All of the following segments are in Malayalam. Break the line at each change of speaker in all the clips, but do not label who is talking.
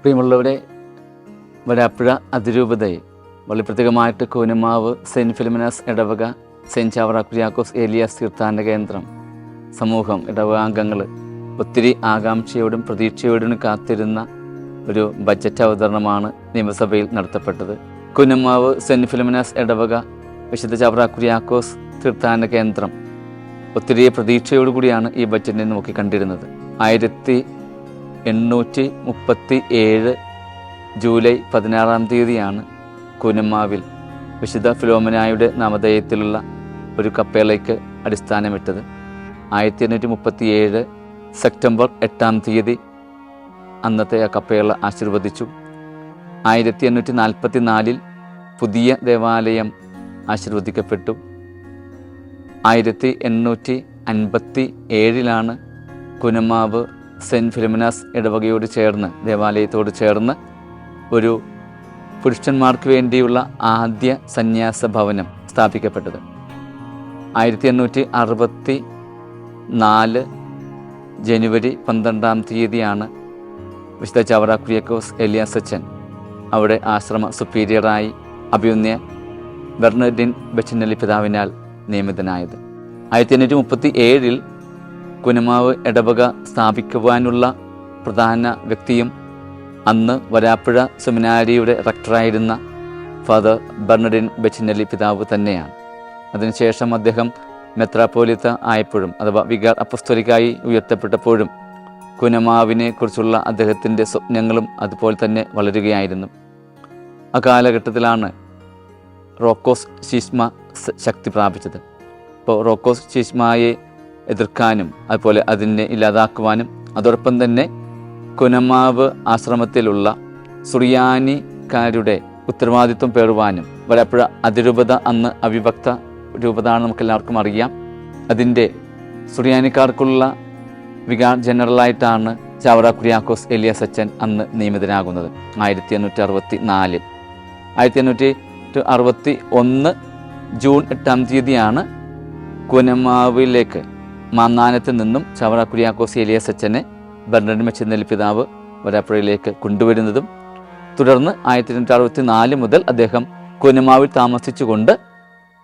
പ്രിയമുള്ളവരെ, വരാപ്പുഴ അതിരൂപതയെ വളരെ പ്രത്യേകമായിട്ട് കൂനമാവ് സെൻറ്റ് ഫിലോമിനാസ് ഇടവക, സെൻറ്റ് ചാവറ കുര്യാക്കോസ് ഏലിയാസ് തീർത്ഥാടന കേന്ദ്രം സമൂഹം, ഇടവകാംഗങ്ങൾ ഒത്തിരി ആകാംക്ഷയോടും പ്രതീക്ഷയോടും കാത്തിരുന്ന ഒരു ബജറ്റ് അവതരണമാണ് നിയമസഭയിൽ നടത്തപ്പെട്ടത്. കൂനമാവ് സെൻറ്റ് ഫിലോമിനാസ് ഇടവക, വിശുദ്ധ ചാവറ കുര്യാക്കോസ് തീർത്ഥാടന കേന്ദ്രം ഒത്തിരി പ്രതീക്ഷയോടുകൂടിയാണ് ഈ ബജറ്റിനെ നോക്കി കണ്ടിരുന്നത്. 1837 ജൂലൈ 16 കൂനമാവിൽ വിശുദ്ധ ഫിലോമിനായുടെ നാമധേയത്തിലുള്ള ഒരു കപ്പേളയ്ക്ക് അടിസ്ഥാനമിട്ടത്. 1837 സെപ്റ്റംബർ 8 അന്നത്തെ ആ കപ്പേള ആശീർവദിച്ചു. 1844 പുതിയ ദേവാലയം ആശീർവദിക്കപ്പെട്ടു. 1857 കൂനമാവ് സെൻറ്റ് ഫിലോമിനാസ് ഇടവകയോട് ചേർന്ന്, ദേവാലയത്തോട് ചേർന്ന് ഒരു പുരുഷന്മാർക്ക് വേണ്ടിയുള്ള ആദ്യ സന്യാസ ഭവനം സ്ഥാപിക്കപ്പെട്ടത്. 1864 ജനുവരി 12 വിശുദ്ധ ചാവറ കുര്യാക്കോസ് ഏലിയാസ് അച്ഛൻ അവിടെ ആശ്രമ സുപ്പീരിയറായി അഭിമന്യ ബെർണഡിൻ ബച്ചിന്നലി പിതാവിനാൽ നിയമിതനായത്. 1837 കൂനമാവ് ഇടവക സ്ഥാപിക്കുവാനുള്ള പ്രധാന വ്യക്തിയും അന്ന് വരാപ്പുഴ സെമിനാരിയുടെ റക്ടറായിരുന്ന ഫാദർ ബെർണഡിൻ ബച്ചിന്നലി പിതാവ് തന്നെയാണ്. അതിനുശേഷം അദ്ദേഹം മെത്രാപ്പോലിത്ത ആയപ്പോഴും, അഥവാ വികാർ അപ്പസ്തോലിക്കായി ഉയർത്തപ്പെട്ടപ്പോഴും കൂനമാവിനെ കുറിച്ചുള്ള അദ്ദേഹത്തിൻ്റെ സ്വപ്നങ്ങളും അതുപോലെ തന്നെ വളരുകയായിരുന്നു. ആ കാലഘട്ടത്തിലാണ് റോക്കോസ് ശീസ്മ ശക്തി പ്രാപിച്ചത്. അപ്പോൾ റോക്കോസ് ശീസ്മയെ എതിർക്കാനും അതുപോലെ അതിനെ ഇല്ലാതാക്കുവാനും, അതോടൊപ്പം തന്നെ കൂനമാവ് ആശ്രമത്തിലുള്ള സുറിയാനിക്കാരുടെ ഉത്തരവാദിത്വം പേറുവാനും, വരാപ്പുഴ അതിരൂപത അന്ന് അവിഭക്ത രൂപതാണ്, നമുക്കെല്ലാവർക്കും അറിയാം. അതിൻ്റെ സുറിയാനിക്കാർക്കുള്ള വികാർ ജനറലായിട്ടാണ് ചാവറ കുര്യാക്കോസ് ഏലിയാസ് അച്ഛൻ അന്ന് നിയമിതനാകുന്നത്. 1864 1861 ജൂൺ 8 കൂനമാവിലേക്ക് മാന്നാനത്ത് നിന്നും ചാവറ കുര്യാക്കോസ് ഏലിയാസ് അച്ഛനെ ബെർണഡിൻ ബച്ചിന്നലി പിതാവ് വരാപ്പുഴയിലേക്ക് കൊണ്ടുവരുന്നതും, തുടർന്ന് 1864 മുതൽ അദ്ദേഹം കൂനമാവിൽ താമസിച്ചുകൊണ്ട്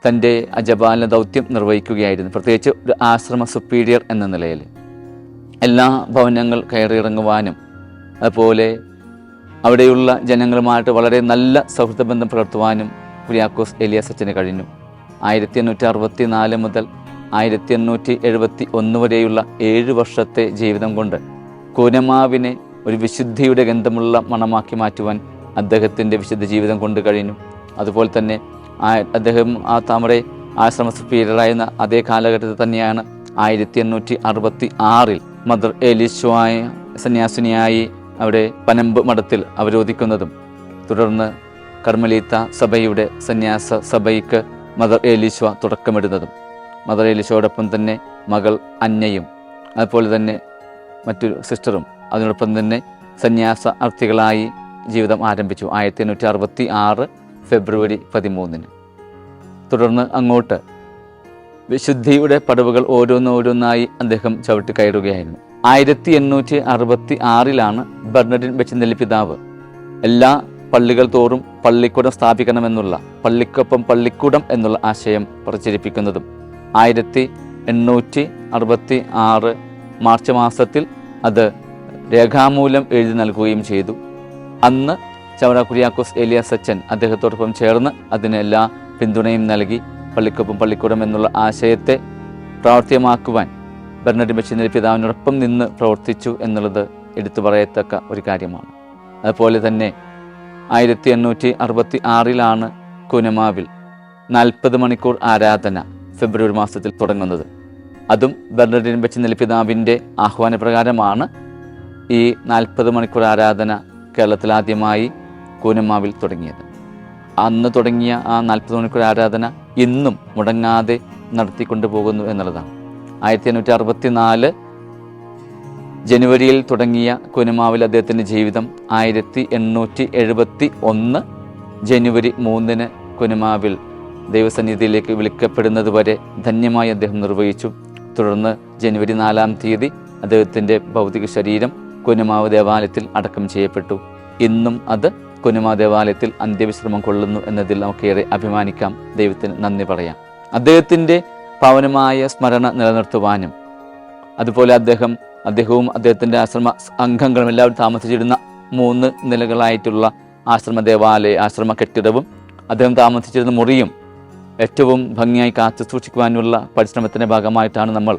തൻ്റെ അജപാലന ദൗത്യം നിർവഹിക്കുകയായിരുന്നു. പ്രത്യേകിച്ച് ഒരു ആശ്രമ സുപ്പീരിയർ എന്ന നിലയിൽ എല്ലാ ഭവനങ്ങൾ കയറിയിറങ്ങുവാനും, അതുപോലെ അവിടെയുള്ള ജനങ്ങളുമായിട്ട് വളരെ നല്ല സൗഹൃദ ബന്ധം പുലർത്തുവാനും കുര്യാക്കോസ് ഏലിയാസ് അച്ഛന് കഴിഞ്ഞു. 1864 മുതൽ 1871 വരെയുള്ള 7 വർഷത്തെ ജീവിതം കൊണ്ട് കൂനമാവിനെ ഒരു വിശുദ്ധിയുടെ ഗന്ധമുള്ള മണമാക്കി മാറ്റുവാൻ അദ്ദേഹത്തിൻ്റെ വിശുദ്ധ ജീവിതം കൊണ്ട് കഴിഞ്ഞു. അതുപോലെ തന്നെ അദ്ദേഹം ആ താമരെ ആശ്രമ സുപ്പീരിയറായിരുന്ന അതേ കാലഘട്ടത്തിൽ തന്നെയാണ് 1866 മദർ ഏലിശോയ സന്യാസിനിയായി അവിടെ പനമ്പ് മഠത്തിൽ അവരോധിക്കുന്നതും, തുടർന്ന് കർമ്മലീത്ത സഭയുടെ സന്യാസ സഭയ്ക്ക് മദർ ഏലിശോ തുടക്കമിടുന്നതും, മദർ ഏലിശോടൊപ്പം തന്നെ മകൾ അന്നയും അതുപോലെ തന്നെ മറ്റൊരു സിസ്റ്ററും അതിനോടൊപ്പം തന്നെ സന്യാസ അർത്ഥികളായി ജീവിതം ആരംഭിച്ചു 1866 ഫെബ്രുവരി 13. തുടർന്ന് അങ്ങോട്ട് വിശുദ്ധിയുടെ പടവുകൾ ഓരോന്നോരോന്നായി അദ്ദേഹം ചവിട്ടി കയറുകയായിരുന്നു. 1866 ബെർണഡിൻ ബച്ചിന്നലി പിതാവ് എല്ലാ പള്ളികൾ തോറും പള്ളിക്കൂടം സ്ഥാപിക്കണമെന്നുള്ള, പള്ളിക്കൊപ്പം പള്ളിക്കൂടം എന്നുള്ള ആശയം പ്രചരിപ്പിക്കുന്നതും, 1866 മാർച്ച് മാസത്തിൽ അത് രേഖാമൂലം എഴുതി നൽകുകയും ചെയ്തു. അന്ന് ചാവറ കുര്യാക്കോസ് ഏലിയാസ് അച്ഛൻ അദ്ദേഹത്തോടൊപ്പം ചേർന്ന് അതിന് എല്ലാ പിന്തുണയും നൽകി പള്ളിക്കൊപ്പം പള്ളിക്കൂടം എന്നുള്ള ആശയത്തെ പ്രാവർത്തികമാക്കുവാൻ ബെർണഡിൻ ബച്ചിന്നലി പിതാവിനോടൊപ്പം നിന്ന് പ്രവർത്തിച്ചു എന്നുള്ളത് എടുത്തു പറയത്തക്ക ഒരു കാര്യമാണ്. അതുപോലെ തന്നെ 1866 കൂനമാവിൽ 40 മണിക്കൂർ ആരാധന ഫെബ്രുവരി മാസത്തിൽ തുടങ്ങുന്നത്. അതും ബെർണഡിൻ ബച്ചിന്നലി പിതാവിൻ്റെ ആഹ്വാനപ്രകാരമാണ് ഈ 40 മണിക്കൂർ ആരാധന കേരളത്തിൽ ആദ്യമായി കൂനമാവിൽ തുടങ്ങിയത്. അന്ന് തുടങ്ങിയ ആ 40 മണിക്കൂർ ആരാധന ഇന്നും മുടങ്ങാതെ നടത്തിക്കൊണ്ടു പോകുന്നു എന്നുള്ളതാണ്. 1864 ജനുവരിയിൽ തുടങ്ങിയ കൂനമാവിൽ അദ്ദേഹത്തിൻ്റെ ജീവിതം 1871 ജനുവരി 3 കൂനമാവിൽ ദൈവസന്നിധിയിലേക്ക് വിളിക്കപ്പെടുന്നത് വരെ ധന്യമായി അദ്ദേഹം നിർവഹിച്ചു. തുടർന്ന് ജനുവരി 4 അദ്ദേഹത്തിൻ്റെ ഭൗതിക ശരീരം കൂനമാവ് ദേവാലയത്തിൽ അടക്കം ചെയ്യപ്പെട്ടു. ഇന്നും അത് കുനുമ ദേവാലയത്തിൽ അന്ത്യവിശ്രമം കൊള്ളുന്നു എന്നതിൽ നമുക്കേറെ അഭിമാനിക്കാം. ദൈവത്തിന് നന്ദി പറയാം. അദ്ദേഹത്തിൻ്റെ പാവനമായ സ്മരണ നിലനിർത്തുവാനും അതുപോലെ അദ്ദേഹവും അദ്ദേഹത്തിൻ്റെ ആശ്രമ അംഗങ്ങളും എല്ലാവരും താമസിച്ചിരുന്ന 3 നിലകളായിട്ടുള്ള ആശ്രമ കെട്ടിടവും അദ്ദേഹം താമസിച്ചിരുന്ന മുറിയും ഏറ്റവും ഭംഗിയായി കാത്തു സൂക്ഷിക്കുവാനുള്ള പരിശ്രമത്തിൻ്റെ ഭാഗമായിട്ടാണ് നമ്മൾ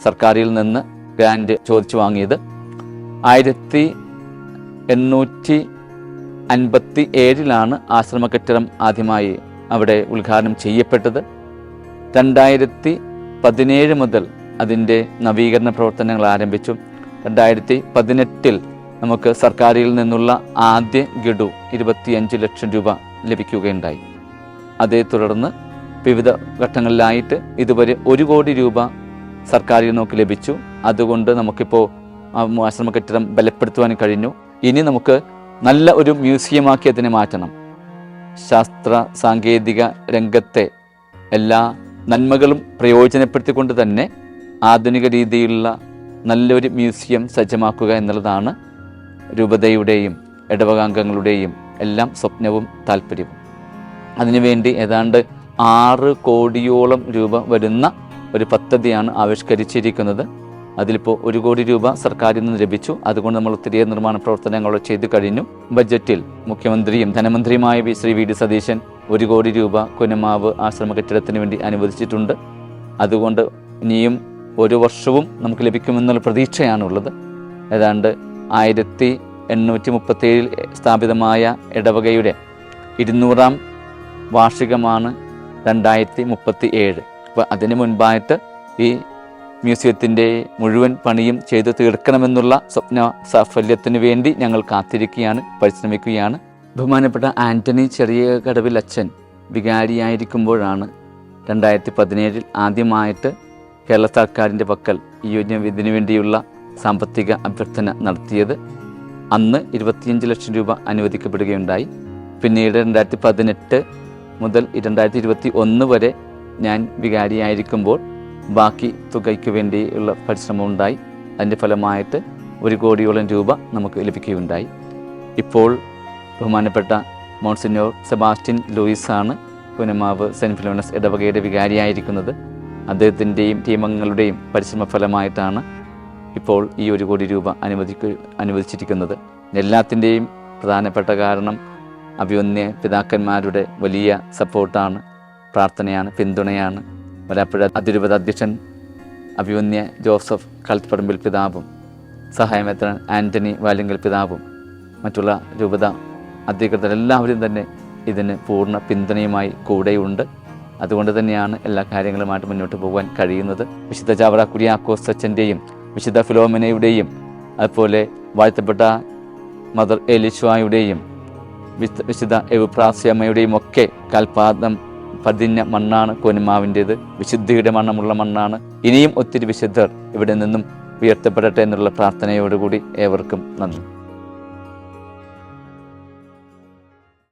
സർക്കാരിൽ നിന്ന് ഗ്രാൻഡ് ചോദിച്ചു വാങ്ങിയത്. 1857 ആശ്രമ കെട്ടിടം ആദ്യമായി അവിടെ ഉദ്ഘാടനം ചെയ്യപ്പെട്ടത്. 2017 മുതൽ അതിൻ്റെ നവീകരണ പ്രവർത്തനങ്ങൾ ആരംഭിച്ചു. 2018 നമുക്ക് സർക്കാരിൽ നിന്നുള്ള ആദ്യ ഗഡു 25 ലക്ഷം രൂപ ലഭിക്കുകയുണ്ടായി. അതേ തുടർന്ന് വിവിധ ഘട്ടങ്ങളിലായിട്ട് ഇതുവരെ 1 കോടി രൂപ സർക്കാരിൽ നമുക്ക് ലഭിച്ചു. അതുകൊണ്ട് നമുക്കിപ്പോൾ ആശ്രമ കെട്ടിടം ബലപ്പെടുത്തുവാൻ കഴിഞ്ഞു. ഇനി നമുക്ക് നല്ല ഒരു മ്യൂസിയമാക്കി അതിനെ മാറ്റണം. ശാസ്ത്ര സാങ്കേതിക രംഗത്തെ എല്ലാ നന്മകളും പ്രയോജനപ്പെടുത്തിക്കൊണ്ട് തന്നെ ആധുനിക രീതിയിലുള്ള നല്ലൊരു മ്യൂസിയം സജ്ജമാക്കുക എന്നുള്ളതാണ് രൂപതയുടെയും ഇടവകാംഗങ്ങളുടെയും എല്ലാം സ്വപ്നവും താല്പര്യവും. അതിനുവേണ്ടി ഏതാണ്ട് 6 കോടിയോളം രൂപ വരുന്ന ഒരു പദ്ധതിയാണ് ആവിഷ്കരിച്ചിരിക്കുന്നത്. അതിലിപ്പോൾ 1 കോടി രൂപ സർക്കാരിൽ നിന്ന് ലഭിച്ചു. അതുകൊണ്ട് നമ്മൾ ഒത്തിരിയേറെ നിർമ്മാണ പ്രവർത്തനങ്ങൾ ചെയ്തു കഴിഞ്ഞു. ബഡ്ജറ്റിൽ മുഖ്യമന്ത്രിയും ധനമന്ത്രിയുമായ ശ്രീ വി ഡി സതീശൻ 1 കോടി രൂപ കുനുമാവ് ആശ്രമ കെട്ടിടത്തിന് വേണ്ടി അനുവദിച്ചിട്ടുണ്ട്. അതുകൊണ്ട് ഇനിയും 1 വർഷവും നമുക്ക് ലഭിക്കുമെന്നുള്ള പ്രതീക്ഷയാണുള്ളത്. ഏതാണ്ട് 1837 സ്ഥാപിതമായ ഇടവകയുടെ 200ാം വാർഷികമാണ് 2037. അപ്പോൾ അതിന് മുൻപായിട്ട് ഈ മ്യൂസിയത്തിൻ്റെ മുഴുവൻ പണിയും ചെയ്തു തീർക്കണമെന്നുള്ള സ്വപ്ന സാഫല്യത്തിന് വേണ്ടി ഞങ്ങൾ കാത്തിരിക്കുകയാണ്, പരിശ്രമിക്കുകയാണ്. ബഹുമാനപ്പെട്ട ആൻ്റണി ചെറിയ കടവിൽ അച്ഛൻ വികാരിയായിരിക്കുമ്പോഴാണ് 2017 ആദ്യമായിട്ട് കേരള സർക്കാരിൻ്റെ പക്കൽ ഇതിനു വേണ്ടിയുള്ള സാമ്പത്തിക അഭ്യർത്ഥന നടത്തിയത്. അന്ന് 25 ലക്ഷം രൂപ അനുവദിക്കപ്പെടുകയുണ്ടായി. പിന്നീട് 2018 മുതൽ 2021 വരെ ഞാൻ വികാരിയായിരിക്കുമ്പോൾ ബാക്കി തുകയ്ക്ക് വേണ്ടിയുള്ള പരിശ്രമം ഉണ്ടായി. അതിൻ്റെ ഫലമായിട്ട് 1 കോടിയോളം രൂപ നമുക്ക് ലഭിക്കുകയുണ്ടായി. ഇപ്പോൾ ബഹുമാനപ്പെട്ട മോൺസിഞ്ഞോർ സെബാസ്റ്റ്യൻ ലൂയിസാണ് കുനുമാവ് സെൻറ്റ് ഫിലോമിനസ് ഇടവകയുടെ വികാരിയായിരിക്കുന്നത്. അദ്ദേഹത്തിൻ്റെയും ടീമംഗങ്ങളുടെയും പരിശ്രമ ഫലമായിട്ടാണ് ഇപ്പോൾ ഈ 1 കോടി രൂപ അനുവദിച്ചിരിക്കുന്നത്. എല്ലാത്തിൻ്റെയും പ്രധാനപ്പെട്ട കാരണം അഭിവന്യ പിതാക്കന്മാരുടെ വലിയ സപ്പോർട്ടാണ്, പ്രാർത്ഥനയാണ്, പിന്തുണയാണ്. വരാപ്പുഴ അതിരൂപത അധ്യക്ഷൻ അഭിവന്യ ജോസഫ് കൽപ്പറമ്പിൽ പിതാവും സഹായമെത്രാൻ ആൻ്റണി വാലിങ്കൽ പിതാവും മറ്റുള്ള രൂപത അധികൃതരെല്ലാവരും തന്നെ ഇതിന് പൂർണ്ണ പിന്തുണയുമായി കൂടെയുണ്ട്. അതുകൊണ്ട് തന്നെയാണ് എല്ലാ കാര്യങ്ങളുമായിട്ട് മുന്നോട്ട് പോകാൻ കഴിയുന്നത്. വിശുദ്ധ ചാവറ കുര്യാക്കോസ് അച്ഛൻ്റെയും വിശുദ്ധ ഫിലോമിനയുടെയും അതുപോലെ വാഴ്ത്തപ്പെട്ട മദർ എലിശ്വായുടെയും വിശുദ്ധ എവുപ്രാസ്യമ്മയുടെയും ഒക്കെ കാൽപാദം പതിഞ്ഞ മണ്ണാണ് കുനുമാവിൻ്റേത്. വിശുദ്ധിയുടെ മണ്ണമുള്ള മണ്ണാണ്. ഇനിയും ഒത്തിരി വിശുദ്ധർ ഇവിടെ നിന്നും ഉയർത്തപ്പെടട്ടെ എന്നുള്ള പ്രാർത്ഥനയോടുകൂടി ഏവർക്കും നന്ദി.